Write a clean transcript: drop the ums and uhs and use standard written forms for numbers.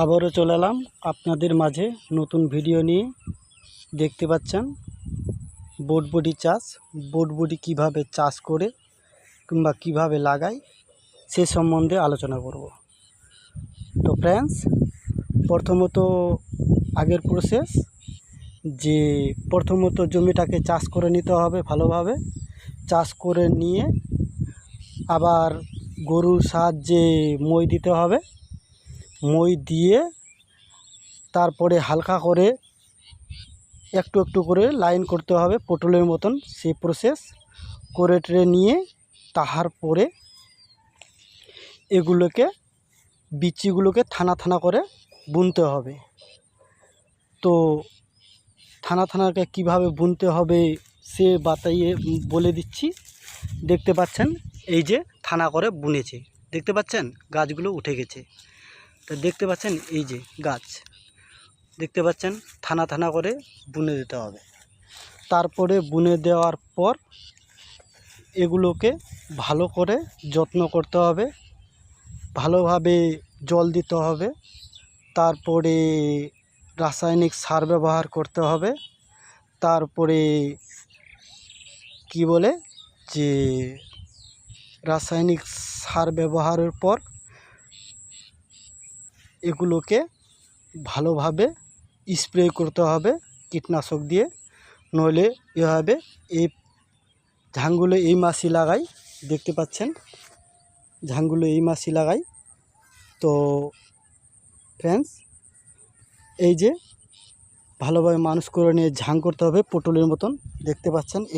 আবারও চলে এলাম আপনাদের মাঝে নতুন ভিডিও নিয়ে। দেখতে পাচ্ছেন বটবটি চাষ, বটবটি কিভাবে চাষ করে কিংবা কিভাবে লাগাই সে সম্বন্ধে আলোচনা করব। তো ফ্রেন্ডস, প্রথমত আগের প্রসেস যে প্রথমত জমিটাকে চাষ করে নিতে হবে ভালোভাবে। চাষ করে নিয়ে আবার গরুর সাহায্যে মই দিতে হবে। মই দিয়ে তারপরে হালকা করে একটু একটু করে লাইন করতে হবে পটলের মতন। সেই প্রসেস করে টেরে নিয়ে তারপরে এগুলোকে বিচিগুলোকে থানা থানা করে বুনতে হবে। তো থানা থানাকে কিভাবে বুনতে হবে সে বলে দিচ্ছি। দেখতে পাচ্ছেন এই যে থানা করে বুনেছে, দেখতে পাচ্ছেন গাছগুলো উঠে গেছে। তো দেখতে পাচ্ছেন এই যে গাছ, দেখতে পাচ্ছেন থানা থানা করে বুনে দিতে হবে। তারপরে বুনে দেওয়ার পর এগুলোকে ভালো করে যত্ন করতে হবে, ভালোভাবে জল দিতে হবে, তারপরে রাসায়নিক সার ব্যবহার করতে হবে। তারপরে কি বলে যে রাসায়নিক সার ব্যবহারের পর এগুলোকে ভালোভাবে স্প্রে করতে হবে কীটনাশক দিয়ে, নইলে এভাবে এই ঝাঙ্গুলো এই মাসই লাগাই। দেখতে পাচ্ছেন ঝাঙ্গুলো এই মাসই লাগাই। তো ফ্রেন্ডস, এই যে ভালোভাবে মানুষ করে নিয়ে ঝাং করতে হবে পটলের মতন। দেখতে পাচ্ছেন এই